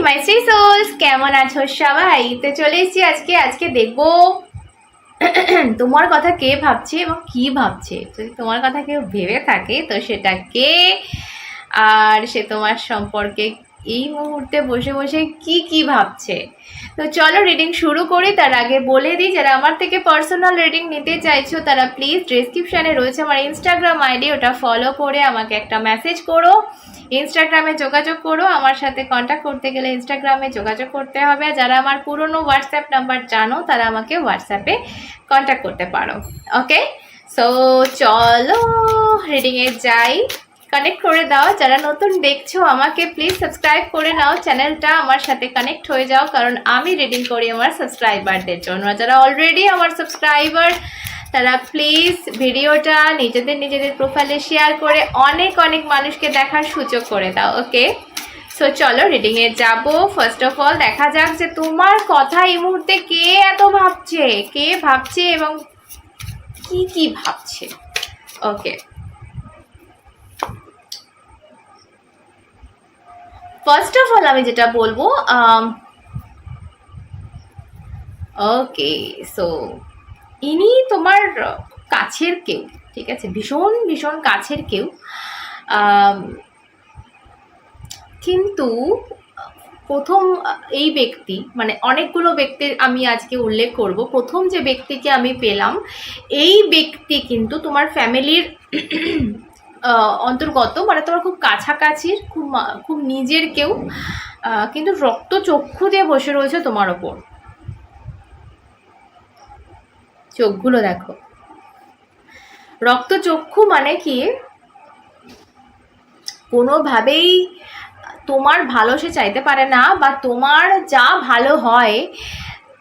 মাই three sols, কেমন আছো সবাই? তো চলে এসেছি আজকে দেখবো তোমার কথা কে ভাবছে এবং কি ভাবছে। যদি তোমার কথা কেউ ভেবে থাকে তো সেটা কে, আর সে তোমার সম্পর্কে এই মুহূর্তে বসে বসে কি ভাবছে। তো চলো রিডিং শুরু করি। তার আগে বলে দিই, যারা আমার থেকে পার্সোনাল রিডিং নিতে চাইছো তারা প্লিজ ডেসক্রিপশানে রয়েছে আমার ইনস্টাগ্রাম আইডি, ওটা ফলো করে আমাকে একটা মেসেজ করো। ইনস্টাগ্রামে যোগাযোগ করো, আমার সাথে কন্ট্যাক্ট করতে গেলে ইনস্টাগ্রামে যোগাযোগ করতে হবে। যারা আমার পুরনো হোয়াটসঅ্যাপ নাম্বার জানো তারা আমাকে হোয়াটসঅ্যাপে কন্ট্যাক্ট করতে পারো। ওকে, সো চলো রিডিংয়ে যাই। কানেক্ট করে দাও, যারা নতুন দেখছো আমাকে প্লিজ সাবস্ক্রাইব করে নাও চ্যানেলটা, আমার সাথে কানেক্ট হয়ে যাও, কারণ আমি রিডিং করি আমার সাবস্ক্রাইবারদের জন্য। যারা অলরেডি আমার সাবস্ক্রাইবার তারা প্লিজ ভিডিওটা নিজেদের প্রোফাইলে শেয়ার করে অনেক মানুষকে দেখার সুযোগ করে দাও। ওকে, সো চলো রিডিংয়ে যাব। ফার্স্ট অফ অল দেখা যাক যে তোমার কথা এই মুহূর্তে কে এত ভাবছে এবং কি ভাবছে। ওকে, ফার্স্ট অফ অল আমি যেটা বলবো, ওকে, সো ইনি তোমার কাছের কেউ, ঠিক আছে, ভীষণ কাছের কেউ। কিন্তু প্রথম এই ব্যক্তি, মানে অনেকগুলো ব্যক্তির আমি আজকে উল্লেখ করব। প্রথম যে ব্যক্তিকে আমি পেলাম, এই ব্যক্তি কিন্তু তোমার ফ্যামিলির অন্তর্গত, মানে তোমার খুব কাছাকাছির, খুব নিজের কেউ, কিন্তু রক্ত চক্ষু দিয়ে বসে রয়েছে তোমার ওপর। চোখগুলো দেখো, রক্ত চক্ষু মানে কি, কোনোভাবেই তোমার ভালো সে চাইতে পারে না, বা তোমার যা ভালো হয়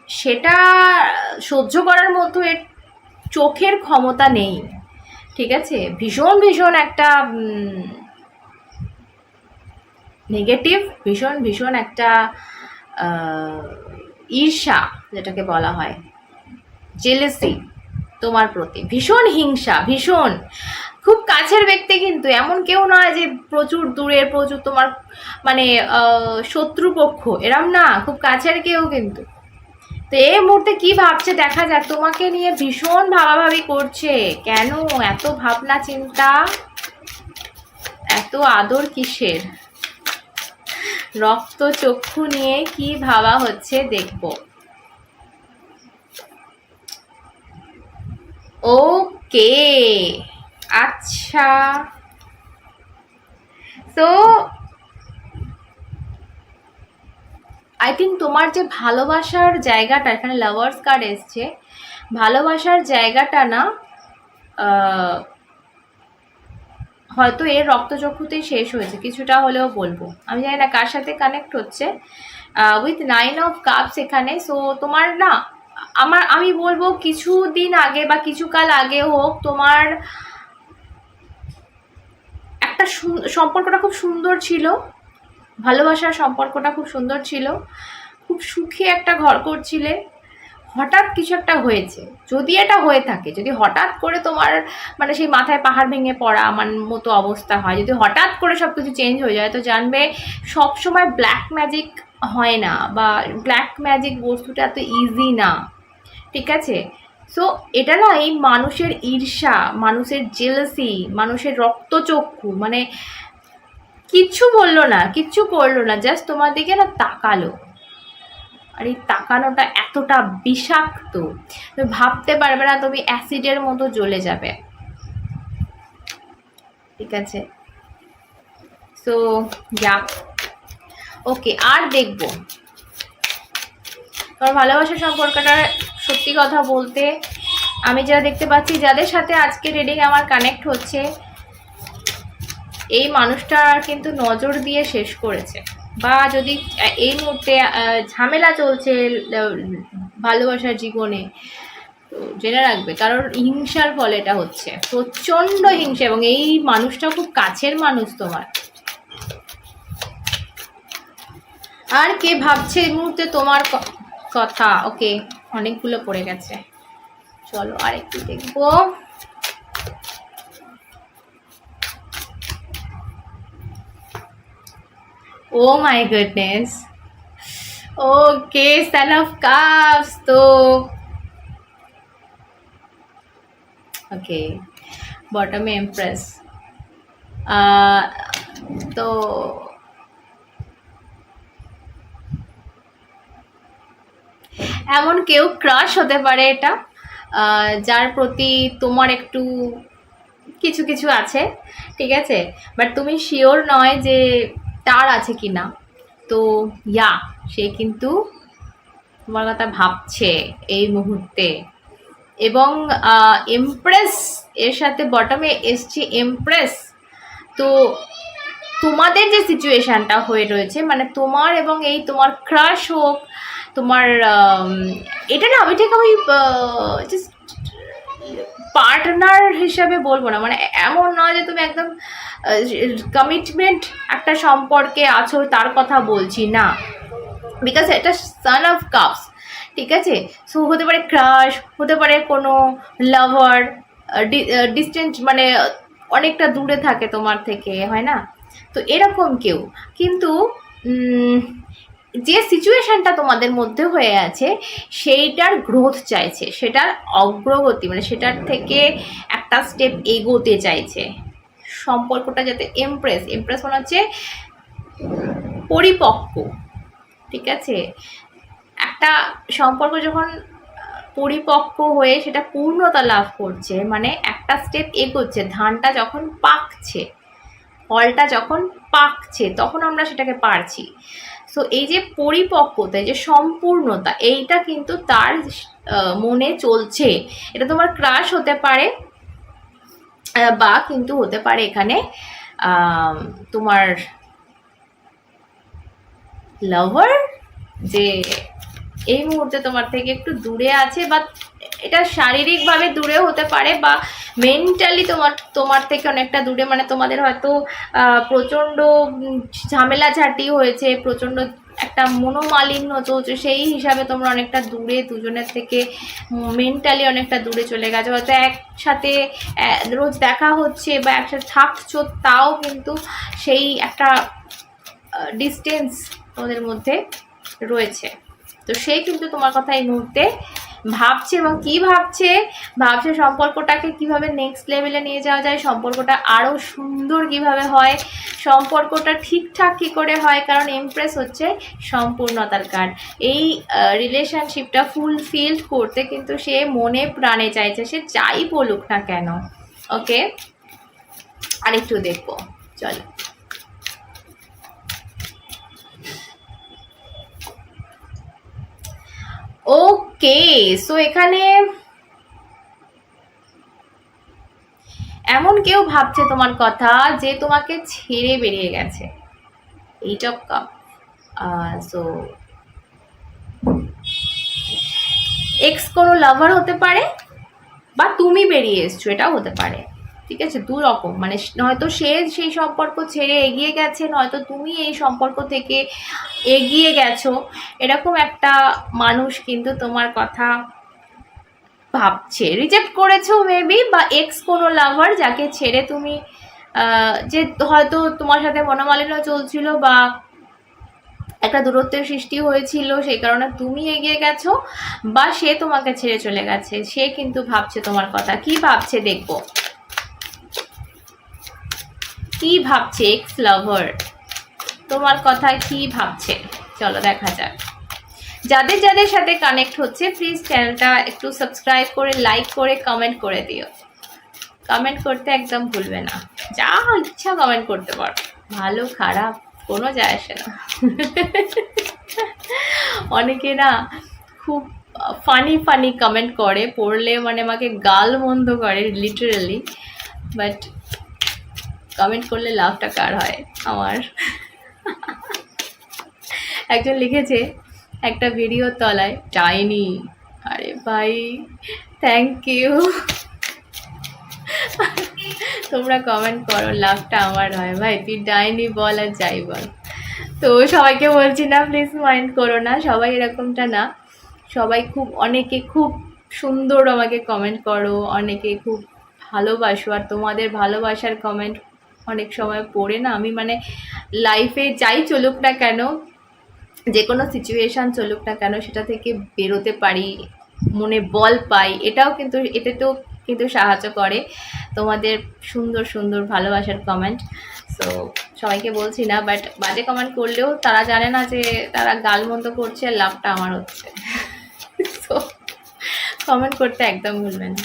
সেটা সহ্য করার মতো এর চোখের ক্ষমতা নেই, ঠিক আছে। ভীষণ একটা নেগেটিভ, ভীষণ একটা ঈর্ষা যেটাকে বলা হয়, জেলেসি তোমার প্রতি, ভীষণ হিংসা, খুব কাছের ব্যক্তি, কিন্তু এমন কেউ নয় যে প্রচুর দূরের, প্রচুর তোমার মানে শত্রুপক্ষ, এরম না, খুব কাছের কেউ কিন্তু। তো এই মুহূর্তে কি ভাবছে দেখা যাক, তোমাকে নিয়ে ভীষণ ভাবাভাবি করছে। কেন এত ভাবনা চিন্তা, এত আদর কিসের? রক্ত চক্ষু নিয়ে কি ভাবা হচ্ছে দেখবো। ওকে, আচ্ছা, তো আই থিঙ্ক তোমার যে ভালোবাসার জায়গাটা, এখানে লাভার্স কার্ড এসছে, ভালোবাসার জায়গাটা না হয়তো এর রক্তচক্ষুতেই শেষ হয়েছে, কিছুটা হলেও বলবো। আমি জানি না কার সাথে কানেক্ট হচ্ছে, উইথ 9 অফ কাপস এখানে। সো তোমার না, আমি বলবো কিছুদিন আগে বা কিছুকাল আগে হোক, তোমার একটা সম্পর্কটা খুব সুন্দর ছিল, ভালোবাসার সম্পর্কটা খুব সুন্দর ছিল, খুব সুখে একটা ঘর করছিলে। হঠাৎ কিছু একটা হয়েছে, যদি এটা হয়ে থাকে, যদি হঠাৎ করে তোমার মানে সেই মাথায় পাহাড় ভেঙে পড়া আমার মতো অবস্থা হয়, যদি হঠাৎ করে সব কিছু চেঞ্জ হয়ে যায়, তো জানবে সবসময় ব্ল্যাক ম্যাজিক হয় না, বা ব্ল্যাক ম্যাজিক বস্তুটা এত ইজি না, ঠিক আছে। সো এটা না, এই মানুষের ঈর্ষা, মানুষের জেলাসি, মানুষের রক্তচক্ষু, মানে কিচ্ছু বললো না, কিচ্ছু করলো না, জাস্ট তোমার দিকে না তাকালো, আর এই তাকানোটা এতটা বিষাক্ত, তুমি ভাবতে পারবে না, তুমি অ্যাসিডের মতো জ্বলে যাবে, ঠিক আছে। সো যা, ওকে, আর দেখবো তোমার ভালোবাসার সম্পর্কটা। সত্যি কথা বলতে আমি যা দেখতে পাচ্ছি, যাদের সাথে আজকে রিডিং আমার কানেক্ট হচ্ছে, এই মানুষটা কিন্তু নজর দিয়ে শেষ করেছে, বা যদি এই মুহূর্তে ঝামেলা চলছে ভালোবাসার জীবনে, তো জেনে রাখবে, কারণ হিংসার ফলে এটা হচ্ছে, প্রচণ্ড হিংসা, এবং এই মানুষটা খুব কাছের মানুষ তোমার। আর কে ভাবছে এই মুহূর্তে তোমার কথা? ওকে, অনেকগুলো পড়ে গেছে, চলো আরেকটু দেখবো। Oh my goodness, okay, sun of cups. তো ওকে, বটমে এমপ্রেস। তো এমন কেউ ক্রাশ হতে পারে এটা, যার প্রতি তোমার একটু কিছু কিছু আছে, ঠিক আছে, বাট তুমি শিওর নয় যে তার আছে কি না। তো ইয়া, সে কিন্তু তোমার কথা ভাবছে এই মুহূর্তে। এবং এমপ্রেস এর সাথে বটমে এসছে এমপ্রেস। তো তোমাদের যে সিচুয়েশানটা হয়ে রয়েছে, মানে তোমার এবং এই তোমার ক্রাশ হোক, তোমার এটা না, আমি ঠিক আমি জাস্ট পার্টনার হিসাবে বলবো না, মানে এমন নয় যে তুমি একদম কমিটমেন্ট একটা সম্পর্কে আছো তার কথা বলছি না, বিকজ এটা সান অফ কাপস, ঠিক আছে। সো হতে পারে ক্রাশ, হতে পারে কোনো লাভার, ডিস্টেন্স, মানে অনেকটা দূরে থাকে তোমার থেকে, হয় না, তো এরকম কেউ। কিন্তু যে সিচুয়েশানটা তোমাদের মধ্যে হয়ে আছে সেইটার গ্রোথ চাইছে, সেটার অগ্রগতি, মানে সেটার থেকে একটা স্টেপ এগোতে চাইছে। সম্পর্কটা যাতে এমপ্রেস, এমপ্রেস মনে হচ্ছে পরিপক্ক, ঠিক আছে। একটা সম্পর্ক যখন পরিপক্ক হয়ে সেটা পূর্ণতা লাভ করছে, মানে একটা স্টেপ এগোচ্ছে, ধানটা যখন পাকছে, ফলটা যখন পাকছে, তখন আমরা সেটাকে পারছি। সো এই যে পরিপক্কতা, এই যে সম্পূর্ণতা, এইটা কিন্তু তার মনে চলছে। এটা তোমার ক্রাশ হতে পারে, বা কিন্তু হতে পারে এখানে তোমার লাভার, যে এই মুহূর্তে তোমার থেকে একটু দূরে আছে, বা এটা শারীরিকভাবে দূরে হতে পারে, বা মেন্টালি তোমার থেকে অনেকটা দূরে, মানে তোমাদের হয়তো প্রচণ্ড ঝামেলাঝাটি হয়েছে, প্রচণ্ড একটা মনোমালিন্য চলছে, সেই হিসাবে তোমরা অনেকটা দূরে, দুজনের থেকে মেন্টালি অনেকটা দূরে চলে গেছো। হয়তো একসাথে রোজ দেখা হচ্ছে বা একসাথে থাকছো, তাও কিন্তু সেই একটা ডিস্টেন্স তোমাদের মধ্যে রয়েছে। তো সে কিন্তু তোমার কথা এই মুহূর্তে ভাবছে, এবং কি ভাবছে, ভাবছে সম্পর্কটাকে কিভাবে নেক্সট লেভেলে নিয়ে যাওয়া যায়, সম্পর্কটা আরও সুন্দর কিভাবে হয়, সম্পর্কটা ঠিকঠাক কী করে হয়, কারণ এমপ্রেস হচ্ছে সম্পূর্ণতার কার্ড। এই রিলেশনশিপটা ফুলফিল করতে কিন্তু সে মনে প্রাণে চাইছে, সে যাই বলুক না কেন। ওকে, আরেকটু দেখবো, চলো। ওকে, সো এখানে এমন কেউ ভাবছে তোমার কথা যে তোমাকে ছেড়ে বেরিয়ে গেছে, eight of cup. So x কোনো লাভার হতে পারে, বা তুমি বেরিয়ে এসছো, এটাও হতে পারে, ঠিক আছে। দু রকম, মানে নয়তো সে সেই সম্পর্ক ছেড়ে এগিয়ে গেছে, নয়তো তুমি এই সম্পর্ক থেকে এগিয়ে গেছো। এরকম একটা মানুষ কিন্তু তোমার কথা ভাবছে, রিজেক্ট করেছো মেবি, বা এক্স কোনো লাভার যাকে ছেড়ে তুমি, যে হয়তো তোমার সাথে মনোমালিন্য চলছিল, বা একটা দূরত্বের সৃষ্টি হয়েছিল, সেই কারণে তুমি এগিয়ে গেছো, বা সে তোমাকে ছেড়ে চলে গেছে। সে কিন্তু ভাবছে তোমার কথা। কি ভাবছে দেখবো, কি ভাবছে এক্স লাভার তোমার কথা, কি ভাবছে, চলো দেখা যাক। যাদের যাদের সাথে কানেক্ট হচ্ছে প্লিজ চ্যানেলটা একটু সাবস্ক্রাইব করে, লাইক করে, কমেন্ট করে দিও। কমেন্ট করতে একদম ভুলবে না, যা ইচ্ছা কমেন্ট করতে পারো, ভালো খারাপ কোনো যায় আসে না। অনেকে না খুব ফানি ফানি কমেন্ট করে, পড়লে মানে আমাকে গাল মন্দ করে লিটারালি, বাট কমেন্ট করলে লাভটা কার হয় আমার। একজন লিখেছে একটা ভিডিওর তলায়, ডাইনি। আরে ভাই, থ্যাংক ইউ, তোমরা কমেন্ট করো, লাভটা আমার হয় ভাই, তুই ডাইনি বল আর যাই বল। তো সবাইকে বলছি না, প্লিজ মাইন্ড করো না, সবাই এরকমটা না, সবাই খুব, অনেকে খুব সুন্দর আমাকে কমেন্ট করো, অনেকে খুব ভালোবাসো, আর তোমাদের ভালোবাসার কমেন্ট অনেক সময় পড়ে না আমি, মানে লাইফে যাই চলুক না কেন, যে কোনো সিচুয়েশান চলুক না কেন সেটা থেকে বেরোতে পারি, মনে বল পাই, এটাও কিন্তু এতেও কিন্তু সাহায্য করে তোমাদের সুন্দর সুন্দর ভালোবাসার কমেন্ট। সো সবাইকে বলছি না, বাট বাজে কমেন্ট করলেও তারা জানে না যে তারা গালমন্দ করছে আর লাভটা আমার হচ্ছে। সো কমেন্ট করতে একদম ভুলবে না।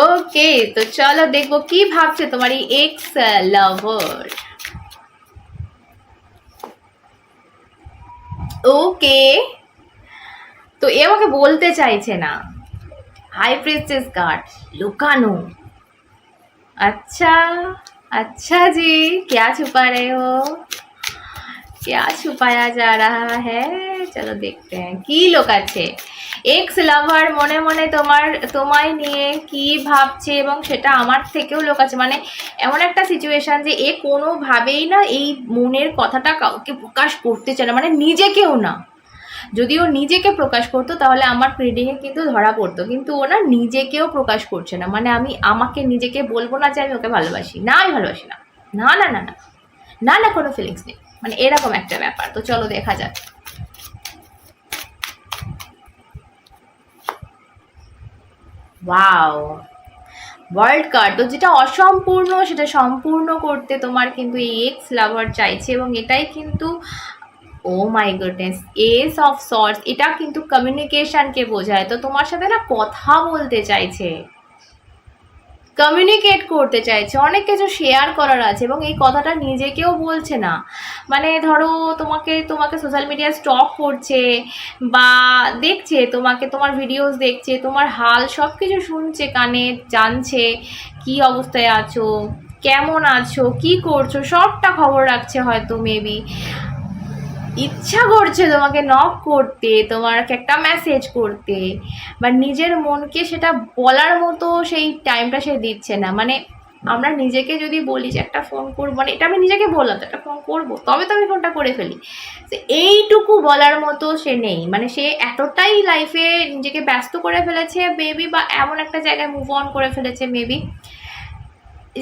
ওকে, তো চলো দেখবো কি ভাবছে তোমার এই এক্স লাভার। ওকে, তো এ আমাকে বলতে চাইছে না। हाई प्रिंसेस कार्ड लुकानो। अच्छा अच्छा जी, क्या छुपा रहे हो, क्या छुपाया जा रहा है? चलो देखते हैं কি লুকাচ্ছে। এক্স লাভার মনে মনে তোমায় নিয়ে কি ভাবছে এবং সেটা আমার থেকেও লুকাচ্ছে। মানে এমন একটা সিচুয়েশন যে এ কোনোভাবেই না এই মনের কথাটা কাউকে প্রকাশ করতে চায় না, মানে নিজেকেও না। যদিও নিজেকে প্রকাশ করতো তাহলে আমার রিডিংয়ে কিন্তু ধরা পড়তো, কিন্তু ও না নিজেকেও প্রকাশ করছে না। মানে আমি আমাকে নিজেকে বলবো না যে আমি ওকে ভালোবাসি, না আমি ভালোবাসি না, না না না না না না কোনো ফিলিংস নেই, মানে এরকম একটা ব্যাপার। তো চলো দেখা যাক। Wow, world card. তো যেটা অসম্পূর্ণ সেটা সম্পূর্ণ করতে তোমার কিন্তু এই এক্স লাভার চাইছে, এবং এটাই কিন্তু oh my goodness, ace of swords, এটা কিন্তু কমিউনিকেশনকে বোঝায়। তো তোমার সাথে না কথা বলতে চাইছে, কমিউনিকেট করতে চাইছে, অনেক কিছু শেয়ার করার আছে, এবং এই কথাটা নিজেকেও বলছে না। মানে ধরো তোমাকে সোশ্যাল মিডিয়ায় স্টক করছে বা দেখছে তোমাকে, তোমার ভিডিওস দেখছে, তোমার হাল সব কিছু শুনছে, কানে জানছে কি অবস্থায় আছো, কেমন আছো, কি করছো, সবটা খবর রাখছে হয়তো। মেবি ইচ্ছা করছে তোমাকে নক করতে, তোমাকে একটা মেসেজ করতে, বা নিজের মনকে সেটা বলার মতো সেই টাইমটা সে দিচ্ছে না। মানে আমরা নিজেকে যদি বলি যে একটা ফোন করবো, মানে এটা আমি নিজেকে বললাম একটা ফোন করবো, তবে তো আমি ফোনটা করে ফেলি, এইটুকু বলার মতো সে নেই। মানে সে এতটাই লাইফে নিজেকে ব্যস্ত করে ফেলেছে মেবি, বা এমন একটা জায়গায় মুভ অন করে ফেলেছে মেবি,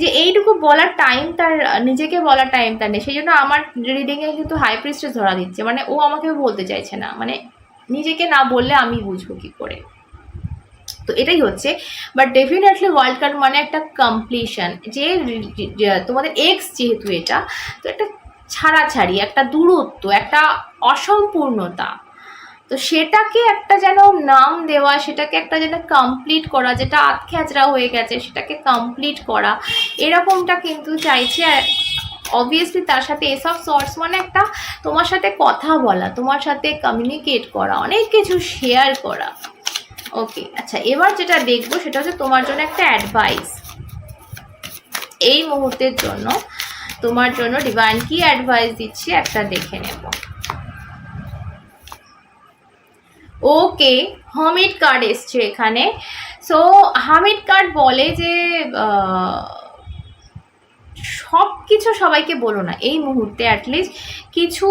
যে এইটুকু বলার টাইম তার, নিজেকে বলার টাইম তার নেই। সেই জন্য আমার রিডিংয়ে কিন্তু হাই প্রিস্টেস ধরা দিচ্ছে, মানে ও আমাকে বলতে চাইছে না, মানে নিজেকে না বললে আমি বুঝবো কি করে। তো এটাই হচ্ছে। বাট ডেফিনেটলি ওয়ার্ল্ড কার্ড মানে একটা কমপ্লিশন, যে তোমাদের এক্স যেহেতু এটা, তো একটা ছাড়াছাড়ি, একটা দূরত্ব, একটা অসম্পূর্ণতা, তো সেটাকে একটা যেন নাম দেওয়া, সেটাকে একটা যেন কমপ্লিট করা, যেটা আধখ্যাচড়া হয়ে গেছে সেটাকে কমপ্লিট করা, এরকমটা কিন্তু চাইছে। আর অবভিয়াসলি তার সাথে এসব সর্টস মানে একটা তোমার সাথে কথা বলা, তোমার সাথে কমিউনিকেট করা, অনেক কিছু শেয়ার করা। ওকে, আচ্ছা এবার যেটা দেখবো সেটা হচ্ছে তোমার জন্য একটা অ্যাডভাইস। এই মুহূর্তের জন্য তোমার জন্য ডিভাইন কি অ্যাডভাইস দিচ্ছে একটা দেখে নেব। ওকে, হার্মিট কার্ড এসছে এখানে। সো হার্মিট কার্ড বলে যে সব কিছু সবাইকে বলো না এই মুহূর্তে, অ্যাটলিস্ট কিছু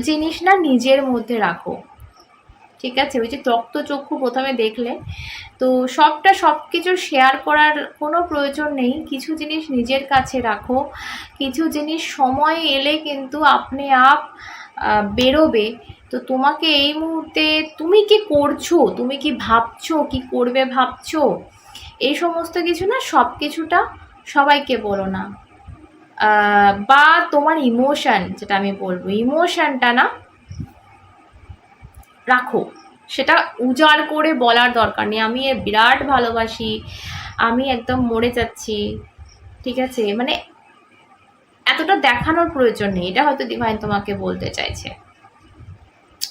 জিনিস না নিজের মধ্যে রাখো, ঠিক আছে? ওই যে রক্তচক্ষু প্রথমে দেখলে, তো সব কিছু শেয়ার করার কোনো প্রয়োজন নেই। কিছু জিনিস নিজের কাছে রাখো, কিছু জিনিস সময় এলে কিন্তু আপনি আপ বেরোবে। তো তোমাকে এই মুহূর্তে তুমি কি করছো, তুমি কি ভাবছো, কি করবে ভাবছো, এই সমস্ত কিছু না, সব কিছুটা সবাইকে বলো না। বা তোমার ইমোশান, যেটা আমি বলবো, ইমোশানটা না রাখো, সেটা উজাড় করে বলার দরকার নেই আমি এর বিরাট ভালোবাসি, আমি একদম মরে যাচ্ছি, ঠিক আছে? মানে এতটা দেখানোর প্রয়োজন নেই, এটা হয়তো ডিভাইন তোমাকে বলতে চাইছে,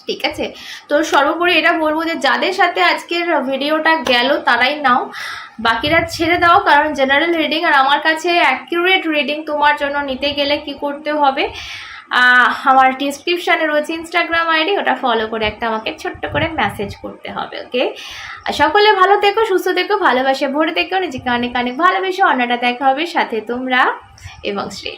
ঠিক আছে? তো সর্বোপরি এটা বলবো যে যাদের সাথে আজকের ভিডিওটা গেল তারাই নাও, বাকিরা ছেড়ে দাও, কারণ জেনারেল রিডিং আর আমার কাছে অ্যাকিউরেট রিডিং তোমার জন্য নিতে গেলে কি করতে হবে, আমার ডিসক্রিপশানে রয়েছে ইনস্টাগ্রাম আইডি, ওটা ফলো করে একটা আমাকে ছোট্ট করে মেসেজ করতে হবে। ওকে, আর সকলে ভালো থেকো, সুস্থ থেকো, ভালোবাসে ভরে থেকো, নিজেকে অনেক অনেক ভালোবেসো। অন্যটা দেখা হবে সাথে তোমরা এবং শ্রী।